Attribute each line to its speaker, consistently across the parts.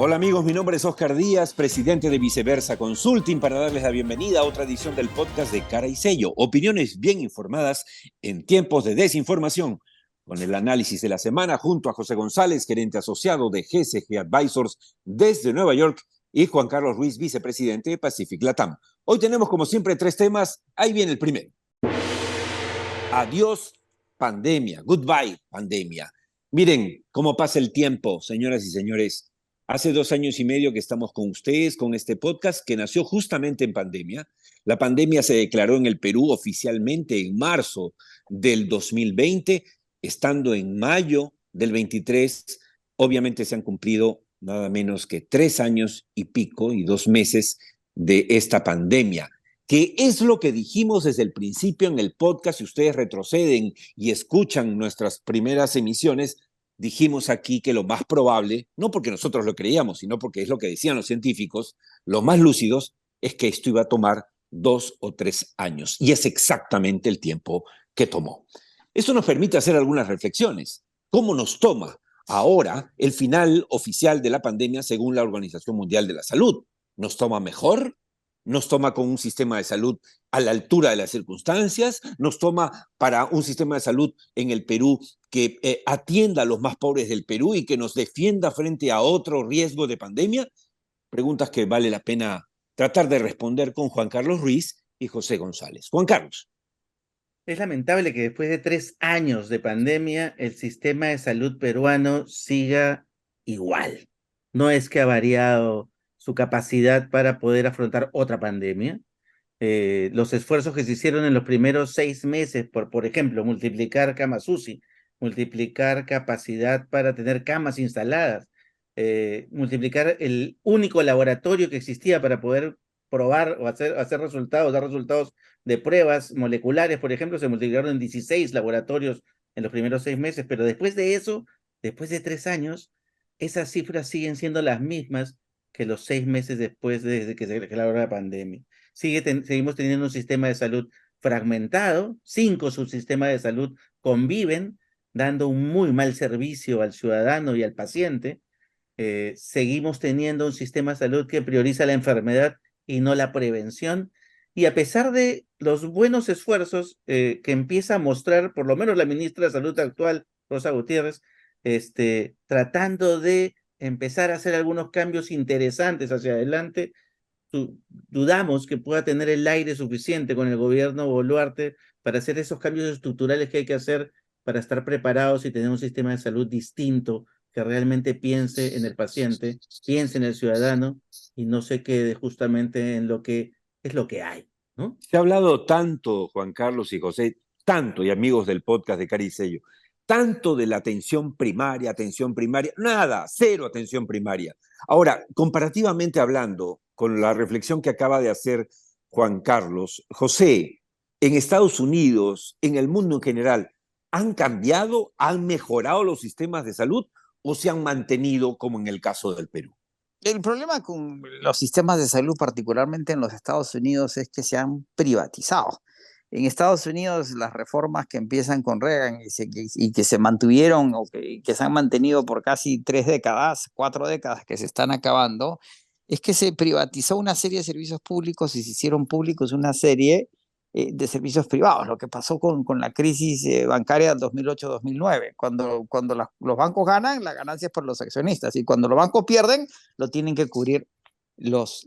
Speaker 1: Hola amigos, mi nombre es Oscar Díaz, presidente de Viceversa Consulting, para darles la bienvenida a otra edición del podcast de Cara y Sello. Opiniones bien informadas en tiempos de desinformación, con el análisis de la semana junto a José González, gerente asociado de GCG Advisors desde Nueva York, y Juan Carlos Ruiz, vicepresidente de Pacific Latam. Hoy tenemos como siempre 3 temas, ahí viene el primero. Adiós pandemia, goodbye pandemia. Miren cómo pasa el tiempo, señoras y señores. Hace 2 años y medio que estamos con ustedes, con este podcast que nació justamente en pandemia. La pandemia se declaró en el Perú oficialmente en marzo del 2020, estando en mayo del 23. Obviamente se han cumplido nada menos que 3 años y pico y 2 meses de esta pandemia. ¿Qué es lo que dijimos desde el principio en el podcast? Si ustedes retroceden y escuchan nuestras primeras emisiones, dijimos aquí que lo más probable, no porque nosotros lo creíamos, sino porque es lo que decían los científicos, los más lúcidos, es que esto iba a tomar 2 o 3 años. Y es exactamente el tiempo que tomó. Esto nos permite hacer algunas reflexiones. ¿Cómo nos toma ahora el final oficial de la pandemia según la Organización Mundial de la Salud? ¿Nos toma mejor? ¿Nos toma con un sistema de salud a la altura de las circunstancias? ¿Nos toma para un sistema de salud en el Perú que atienda a los más pobres del Perú y que nos defienda frente a otro riesgo de pandemia? Preguntas que vale la pena tratar de responder con Juan Carlos Ruiz y José González. Juan Carlos.
Speaker 2: Es lamentable que después de 3 años de pandemia, el sistema de salud peruano siga igual. No es que ha variado su capacidad para poder afrontar otra pandemia. Los esfuerzos que se hicieron en los primeros 6 meses, por ejemplo, multiplicar camas UCI, multiplicar capacidad para tener camas instaladas, multiplicar el único laboratorio que existía para poder probar o hacer resultados, dar resultados de pruebas moleculares, por ejemplo, se multiplicaron en 16 laboratorios en los primeros 6 meses, pero después de eso, después de 3 años, esas cifras siguen siendo las mismas que los 6 meses después de que se declaró la pandemia. Seguimos teniendo un sistema de salud fragmentado, 5 subsistemas de salud conviven, dando un muy mal servicio al ciudadano y al paciente. Seguimos teniendo un sistema de salud que prioriza la enfermedad y no la prevención. Y a pesar de los buenos esfuerzos que empieza a mostrar, por lo menos la ministra de Salud actual, Rosa Gutiérrez, tratando de empezar a hacer algunos cambios interesantes hacia adelante, dudamos que pueda tener el aire suficiente con el gobierno Boluarte para hacer esos cambios estructurales que hay que hacer para estar preparados y tener un sistema de salud distinto que realmente piense en el paciente, piense en el ciudadano y no se quede justamente en lo que es lo que hay, ¿no?
Speaker 1: Se ha hablado tanto, Juan Carlos y José, tanto, y amigos del podcast de Caricello, tanto de la atención primaria, nada, cero atención primaria. Ahora, comparativamente hablando, con la reflexión que acaba de hacer Juan Carlos, José, en Estados Unidos, en el mundo en general, ¿han cambiado, han mejorado los sistemas de salud o se han mantenido como en el caso del Perú?
Speaker 3: El problema con los sistemas de salud, particularmente en los Estados Unidos, es que se han privatizado. En Estados Unidos, las reformas que empiezan con Reagan y que se mantuvieron o que se han mantenido por casi 3 décadas, 4 décadas que se están acabando, es que se privatizó una serie de servicios públicos y se hicieron públicos una serie de servicios privados. Lo que pasó con la crisis bancaria del 2008-2009. Cuando los bancos ganan, la ganancia es por los accionistas, y cuando los bancos pierden, lo tienen que cubrir los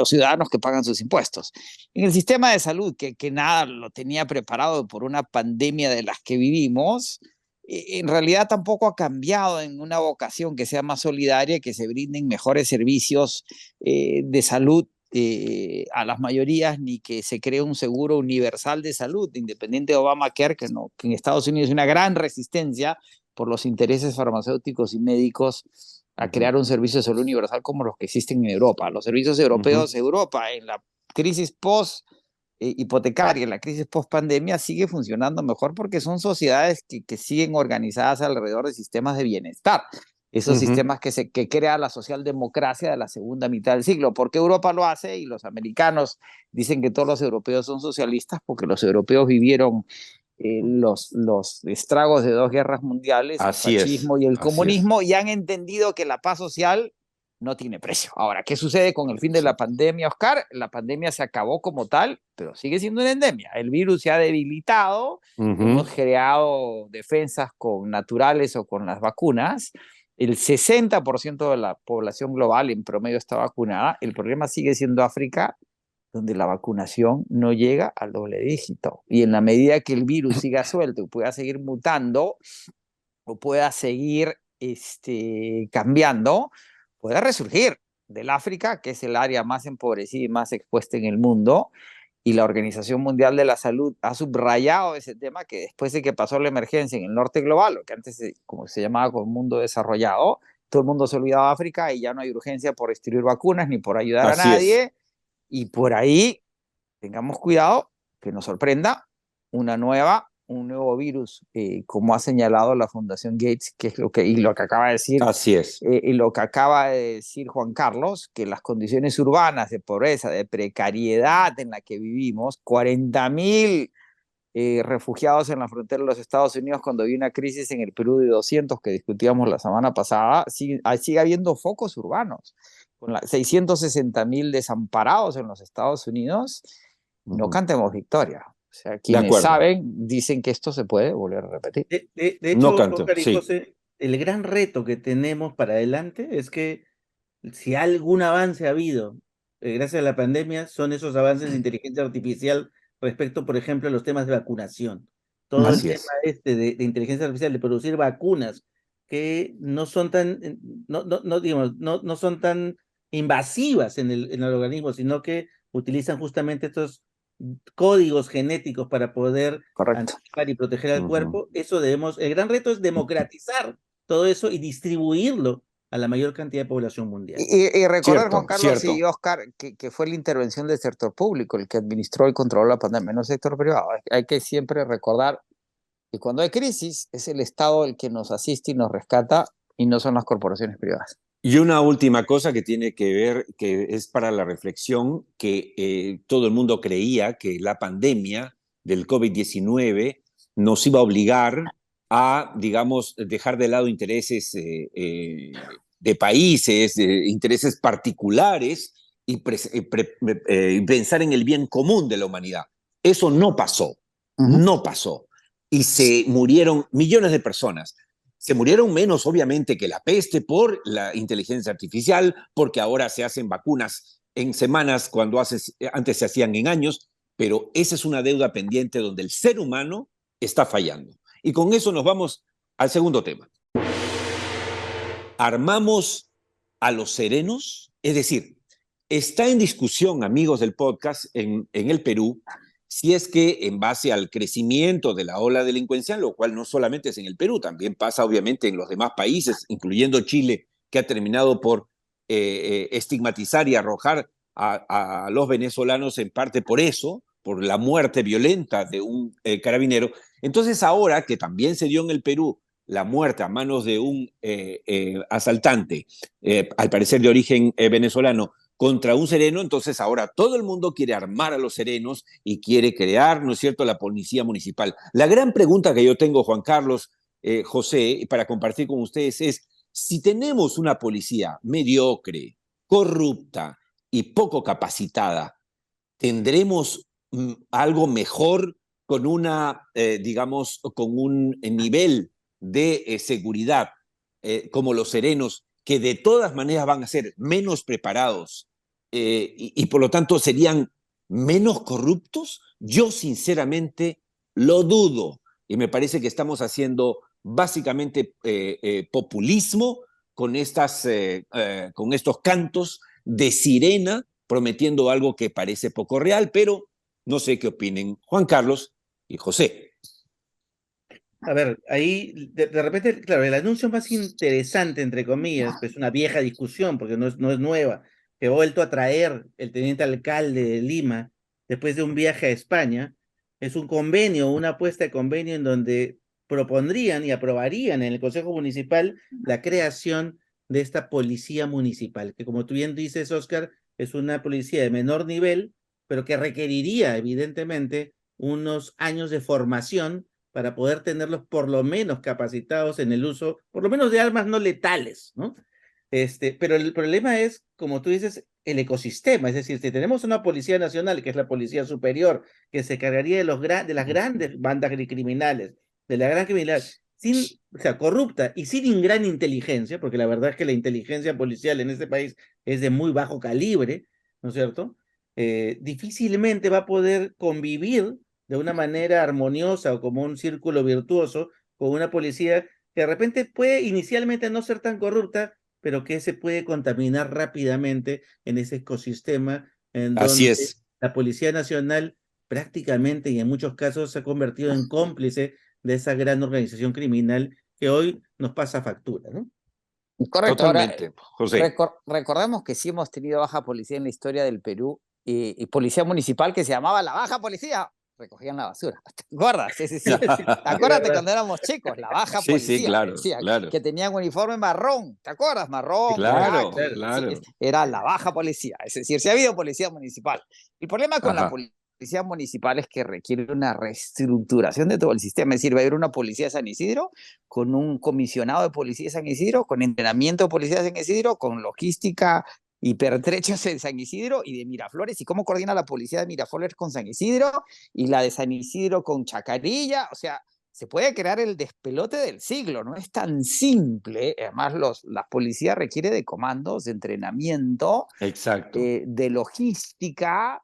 Speaker 3: ciudadanos que pagan sus impuestos. En el sistema de salud, que nada lo tenía preparado por una pandemia de las que vivimos, en realidad tampoco ha cambiado en una vocación que sea más solidaria, que se brinden mejores servicios de salud a las mayorías, ni que se cree un seguro universal de salud, independiente de Obamacare, que en Estados Unidos hay una gran resistencia por los intereses farmacéuticos y médicos a crear un servicio de salud universal como los que existen en Europa. Los servicios europeos, Europa, en la crisis hipotecaria, en la crisis post pandemia, sigue funcionando mejor porque son sociedades que siguen organizadas alrededor de sistemas de bienestar. Esos sistemas que crea la socialdemocracia de la segunda mitad del siglo. ¿Por qué Europa lo hace? Y los americanos dicen que todos los europeos son socialistas porque los europeos vivieron los estragos de 2 guerras mundiales, el
Speaker 1: Así es,
Speaker 3: fascismo y el
Speaker 1: así es.
Speaker 3: comunismo, y han entendido que la paz social no tiene precio. Ahora, ¿qué sucede con el fin de la pandemia, Oscar? La pandemia se acabó como tal, pero sigue siendo una endemia. El virus se ha debilitado, hemos creado defensas naturales o con las vacunas. El 60% de la población global en promedio está vacunada. El problema sigue siendo África, donde la vacunación no llega al doble dígito. Y en la medida que el virus siga suelto y pueda seguir mutando o pueda seguir cambiando, pueda resurgir del África, que es el área más empobrecida y más expuesta en el mundo. Y la Organización Mundial de la Salud ha subrayado ese tema, que después de que pasó la emergencia en el norte global, lo que antes como se llamaba como mundo desarrollado, todo el mundo se olvidaba de África y ya no hay urgencia por distribuir vacunas ni por ayudar a
Speaker 1: Así es.
Speaker 3: nadie. Y por ahí tengamos cuidado que nos sorprenda un nuevo virus, como ha señalado la Fundación Gates, que es y lo que acaba de decir,
Speaker 1: Así es.
Speaker 3: y lo que acaba de decir Juan Carlos, que las condiciones urbanas de pobreza, de precariedad en la que vivimos, 40.000 refugiados en la frontera de los Estados Unidos cuando había una crisis en el Perú de 200 que discutíamos la semana pasada, sigue habiendo focos urbanos, con 660.000 desamparados en los Estados Unidos. No cantemos victoria. O sea,
Speaker 1: De
Speaker 3: quienes
Speaker 1: acuerdo.
Speaker 3: saben dicen que esto se puede volver a repetir.
Speaker 2: De
Speaker 1: No
Speaker 2: hecho,
Speaker 1: canto,
Speaker 2: Oscar y
Speaker 1: sí.
Speaker 2: José, el gran reto que tenemos para adelante es que si algún avance ha habido gracias a la pandemia, son esos avances de inteligencia artificial respecto, por ejemplo, a los temas de vacunación. Todo el
Speaker 1: Así
Speaker 2: tema
Speaker 1: es.
Speaker 2: de inteligencia artificial, de producir vacunas que no son tan, digamos, no son tan invasivas en el organismo, sino que utilizan justamente estos códigos genéticos para poder
Speaker 3: Correcto.
Speaker 2: anticipar y proteger al cuerpo. Eso debemos, el gran reto es democratizar todo eso y distribuirlo a la mayor cantidad de población mundial.
Speaker 3: Y recordar, Juan
Speaker 1: Cierto,
Speaker 3: Carlos y
Speaker 1: cierto.
Speaker 3: Oscar, que fue la intervención del sector público el que administró y controló la pandemia, no el sector privado. Hay que siempre recordar que cuando hay crisis es el Estado el que nos asiste y nos rescata y no son las corporaciones privadas.
Speaker 1: Y una última cosa que tiene que ver, que es para la reflexión, que todo el mundo creía que la pandemia del COVID-19 nos iba a obligar a, digamos, dejar de lado intereses de países, intereses particulares y pensar en el bien común de la humanidad. Eso no pasó, no pasó. Y se murieron millones de personas. Se murieron menos, obviamente, que la peste por la inteligencia artificial, porque ahora se hacen vacunas en semanas cuando antes se hacían en años, pero esa es una deuda pendiente donde el ser humano está fallando. Y con eso nos vamos al segundo tema. ¿Armamos a los serenos? Es decir, está en discusión, amigos del podcast, en el Perú, si es que en base al crecimiento de la ola delincuencial, lo cual no solamente es en el Perú, también pasa obviamente en los demás países, incluyendo Chile, que ha terminado por estigmatizar y arrojar a los venezolanos en parte por eso, por la muerte violenta de un carabinero. Entonces ahora que también se dio en el Perú la muerte a manos de un asaltante, al parecer de origen venezolano, contra un sereno, entonces ahora todo el mundo quiere armar a los serenos y quiere crear, ¿no es cierto?, la policía municipal. La gran pregunta que yo tengo, Juan Carlos, José, para compartir con ustedes es, si tenemos una policía mediocre, corrupta y poco capacitada, ¿tendremos algo mejor con una, digamos, con un nivel de seguridad como los serenos, que de todas maneras van a ser menos preparados y por lo tanto serían menos corruptos? Yo sinceramente lo dudo y me parece que estamos haciendo básicamente populismo con estos cantos de sirena prometiendo algo que parece poco real, pero no sé qué opinen Juan Carlos y José.
Speaker 2: A ver, ahí de repente, claro, el anuncio más interesante, entre comillas, pues una vieja discusión, porque no es nueva, que ha vuelto a traer el teniente alcalde de Lima después de un viaje a España, es un convenio, una apuesta de convenio en donde propondrían y aprobarían en el Consejo Municipal la creación de esta policía municipal, que como tú bien dices, Oscar, es una policía de menor nivel, pero que requeriría, evidentemente, unos años de formación para poder tenerlos por lo menos capacitados en el uso, por lo menos de armas no letales, ¿no? Pero el problema es, como tú dices, el ecosistema. Es decir, si tenemos una Policía Nacional, que es la Policía Superior, que se cargaría de las grandes bandas criminales, de la gran criminalidad, o sea, corrupta y sin gran inteligencia, porque la verdad es que la inteligencia policial en este país es de muy bajo calibre, ¿no es cierto? Difícilmente va a poder convivir de una manera armoniosa o como un círculo virtuoso con una policía que de repente puede inicialmente no ser tan corrupta, pero que se puede contaminar rápidamente en ese ecosistema en
Speaker 1: Así
Speaker 2: donde
Speaker 1: es.
Speaker 2: la Policía Nacional prácticamente y en muchos casos se ha convertido en cómplice de esa gran organización criminal que hoy nos pasa factura, ¿no?
Speaker 3: Correcto. Ahora,
Speaker 1: Totalmente, José.
Speaker 3: recordemos que sí hemos tenido baja policía en la historia del Perú y policía municipal que se llamaba la baja policía. Recogían la basura. ¿Te acuerdas? Sí, sí, sí.
Speaker 2: Sí,
Speaker 3: Acuérdate cuando éramos chicos, la baja
Speaker 1: Sí, sí,
Speaker 3: policía,
Speaker 1: claro,
Speaker 3: decía,
Speaker 1: claro.
Speaker 3: que tenían uniforme marrón. ¿Te acuerdas? Marrón con
Speaker 1: Claro,
Speaker 3: caqui. Sí,
Speaker 1: claro.
Speaker 3: era la baja policía. Es decir, si ha habido policía municipal. El problema con la
Speaker 1: Ajá.
Speaker 3: policía municipal es que requiere una reestructuración de todo el sistema. Es decir, va a haber una policía de San Isidro con un comisionado de policía de San Isidro, con entrenamiento de policía de San Isidro, con logística y pertrechos en San Isidro y de Miraflores, y cómo coordina la policía de Miraflores con San Isidro y la de San Isidro con Chacarilla. O sea, se puede crear el despelote del siglo, no es tan simple. Además, la policía requiere de comandos, de entrenamiento,
Speaker 1: Exacto.
Speaker 3: de logística.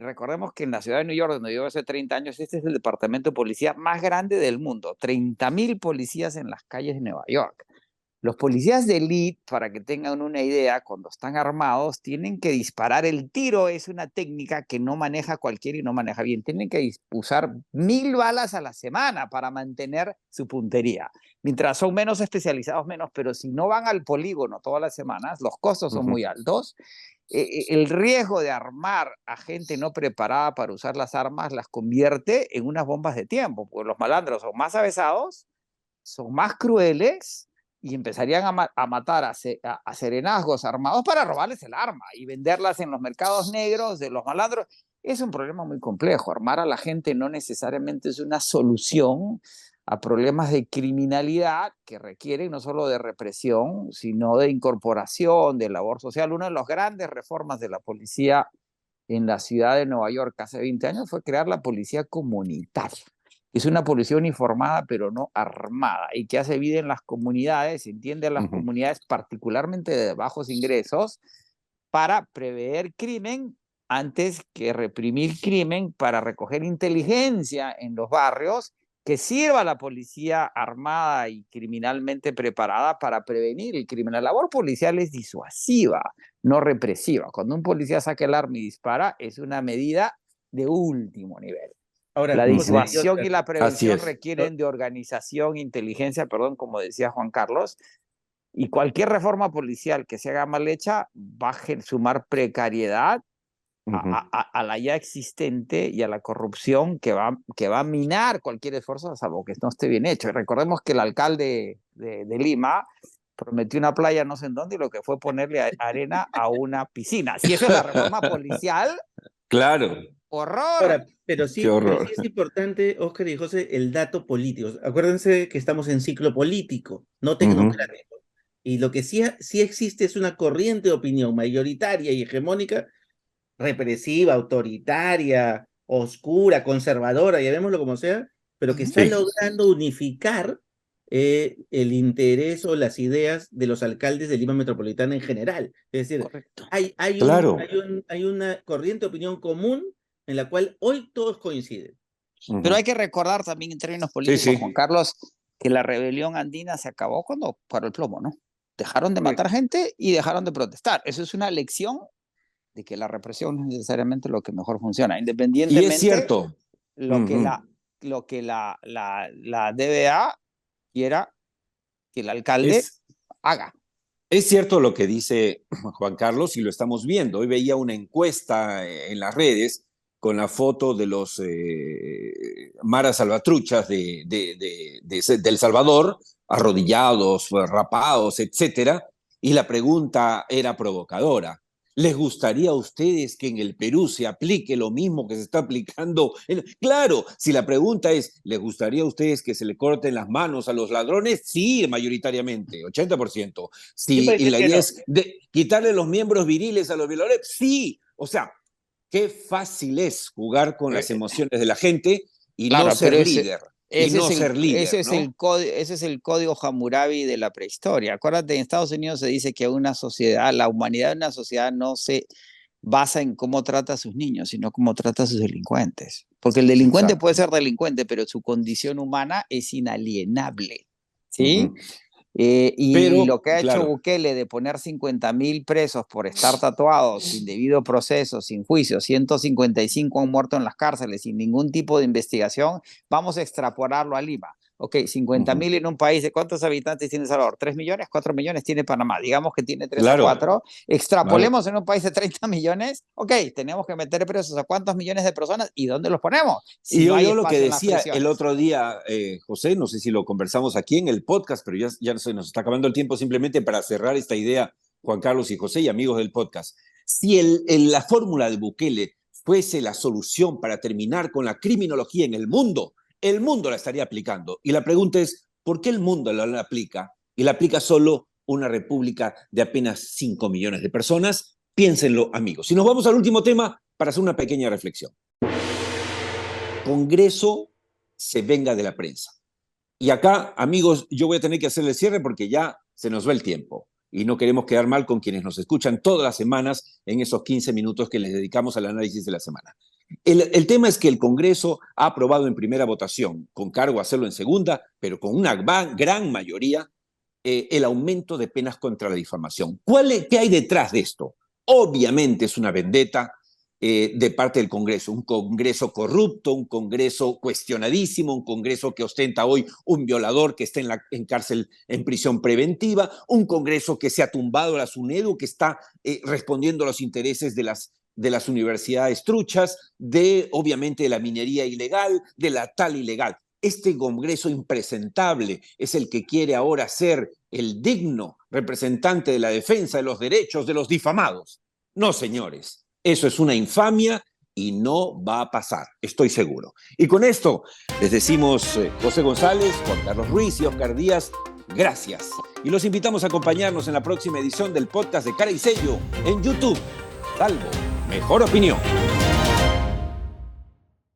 Speaker 3: Recordemos que en la ciudad de New York, donde vivo hace 30 años, este es el departamento de policía más grande del mundo. 30.000 policías en las calles de Nueva York. Los policías de élite, para que tengan una idea, cuando están armados, tienen que disparar. El tiro es una técnica que no maneja cualquiera y no maneja bien. Tienen que usar 1.000 balas a la semana para mantener su puntería. Mientras son menos especializados, menos, pero si no van al polígono todas las semanas, los costos son muy altos. El riesgo de armar a gente no preparada para usar las armas las convierte en unas bombas de tiempo, porque los malandros son más avesados, son más crueles y empezarían a matar a serenazgos armados para robarles el arma y venderlas en los mercados negros de los malandros. Es un problema muy complejo. Armar a la gente no necesariamente es una solución a problemas de criminalidad que requieren no solo de represión, sino de incorporación, de labor social. Una de las grandes reformas de la policía en la ciudad de Nueva York hace 20 años fue crear la policía comunitaria. Es una policía uniformada, pero no armada, y que hace vida en las comunidades, entiende a las comunidades particularmente de bajos ingresos, para prever crimen antes que reprimir crimen, para recoger inteligencia en los barrios, que sirva a la policía armada y criminalmente preparada para prevenir el crimen. La labor policial es disuasiva, no represiva. Cuando un policía saca el arma y dispara, es una medida de último nivel.
Speaker 2: Ahora,
Speaker 3: La
Speaker 2: José,
Speaker 3: disuasión y la
Speaker 1: Así
Speaker 3: prevención
Speaker 1: es.
Speaker 3: requieren de organización, inteligencia, perdón, como decía Juan Carlos, y cualquier reforma policial que se haga mal hecha va a sumar precariedad a la ya existente y a la corrupción que va a minar cualquier esfuerzo, salvo que no esté bien hecho. Y recordemos que el alcalde de Lima prometió una playa no sé en dónde y lo que fue ponerle arena a una piscina. Si eso es la reforma policial,
Speaker 1: Claro,
Speaker 3: horror.
Speaker 2: ahora,
Speaker 1: qué
Speaker 2: pero sí
Speaker 1: horror.
Speaker 2: es importante, Oscar y José, el dato político. Acuérdense que estamos en ciclo político, no tecnocrático. Y lo que sí existe es una corriente de opinión mayoritaria y hegemónica, represiva, autoritaria, oscura, conservadora, llamémoslo como sea, pero que está
Speaker 1: Sí,
Speaker 2: logrando unificar el interés o las ideas de los alcaldes de Lima Metropolitana en general. Es decir,
Speaker 3: Correcto.
Speaker 1: claro.
Speaker 2: hay una corriente de opinión común en la cual hoy todos coinciden.
Speaker 3: Pero hay que recordar también en términos
Speaker 1: Sí,
Speaker 3: políticos, Juan
Speaker 1: sí,
Speaker 3: Carlos, que la rebelión andina se acabó cuando paró el plomo, ¿no? Dejaron de matar
Speaker 2: Correcto.
Speaker 3: gente y dejaron de protestar. Eso es una lección de que la represión no es necesariamente lo que mejor funciona,
Speaker 1: y es
Speaker 3: independientemente
Speaker 1: cierto.
Speaker 3: lo que la DBA quiera que el alcalde
Speaker 1: Es,
Speaker 3: haga.
Speaker 1: es cierto lo que dice Juan Carlos y lo estamos viendo. Hoy veía una encuesta en las redes con la foto de los maras salvatruchas de El Salvador, arrodillados, rapados, etcétera, y la pregunta era provocadora. ¿Les gustaría a ustedes que en el Perú se aplique lo mismo que se está aplicando? Claro, si la pregunta es, ¿les gustaría a ustedes que se le corten las manos a los ladrones? Sí, mayoritariamente, 80%.
Speaker 2: ¿Quién va
Speaker 1: Sí,
Speaker 2: a
Speaker 1: y
Speaker 2: decir
Speaker 1: la
Speaker 2: que
Speaker 1: idea
Speaker 2: no?
Speaker 1: es de quitarle los miembros viriles a los violadores. Sí, o sea, qué fácil es jugar con las emociones de la gente y no
Speaker 3: Claro, pero
Speaker 1: ser líder. Y no ser líder, ¿no?
Speaker 3: ese es el código Hammurabi de la prehistoria. Acuérdate, en Estados Unidos se dice que una sociedad, la humanidad de una sociedad no se basa en cómo trata a sus niños, sino cómo trata a sus delincuentes. Porque el delincuente puede
Speaker 1: Exacto.
Speaker 3: ser delincuente, pero su condición humana es inalienable, ¿sí?
Speaker 1: Ujú.
Speaker 3: Y
Speaker 1: Pero,
Speaker 3: lo que ha hecho
Speaker 1: claro,
Speaker 3: Bukele de poner 50.000 presos por estar tatuados, sin debido proceso, sin juicio, 155 han muerto en las cárceles, sin ningún tipo de investigación, vamos a extrapolarlo a Lima. Ok, 50.000 en un país de ¿cuántos habitantes tiene El Salvador? ¿3 millones? ¿4 millones tiene Panamá? Digamos que tiene 3 o
Speaker 1: claro,
Speaker 3: 4.
Speaker 1: claro.
Speaker 3: Extrapolemos en un país de 30 millones. Ok, tenemos que meter presos a cuántos millones de personas y ¿dónde los ponemos? Si
Speaker 1: Y
Speaker 3: no hay
Speaker 1: yo lo que
Speaker 3: espacio en las
Speaker 1: decía el
Speaker 3: prisiones.
Speaker 1: otro día, José, no sé si lo conversamos aquí en el podcast, pero ya se nos está acabando el tiempo simplemente para cerrar esta idea, Juan Carlos y José y amigos del podcast. Si la fórmula de Bukele fuese la solución para terminar con la criminología en el mundo la estaría aplicando. Y la pregunta es, ¿por qué el mundo la aplica? Y la aplica solo una república de apenas 5 millones de personas. Piénsenlo, amigos. Y nos vamos al último tema para hacer una pequeña reflexión. Congreso se venga de la prensa. Y acá, amigos, yo voy a tener que hacer el cierre porque ya se nos va el tiempo y no queremos quedar mal con quienes nos escuchan todas las semanas en esos 15 minutos que les dedicamos al análisis de la semana. El tema es que el Congreso ha aprobado en primera votación, con cargo a hacerlo en segunda, pero con una gran mayoría, el aumento de penas contra la difamación. ¿Qué hay detrás de esto? Obviamente es una vendetta de parte del Congreso, un Congreso corrupto, un Congreso cuestionadísimo, un Congreso que ostenta hoy un violador que está en cárcel, en prisión preventiva, un Congreso que se ha tumbado a la SUNEDU, que está respondiendo a los intereses de las universidades truchas, obviamente de la minería ilegal, de la tal ilegal. Este Congreso impresentable es el que quiere ahora ser el digno representante de la defensa de los derechos de los difamados. No, señores, eso es una infamia y no va a pasar, estoy seguro. Y con esto les decimos José González, Juan Carlos Ruiz y Oscar Díaz, gracias. Y los invitamos a acompañarnos en la próxima edición del podcast de Cara y Sello en YouTube. Salvo mejor opinión.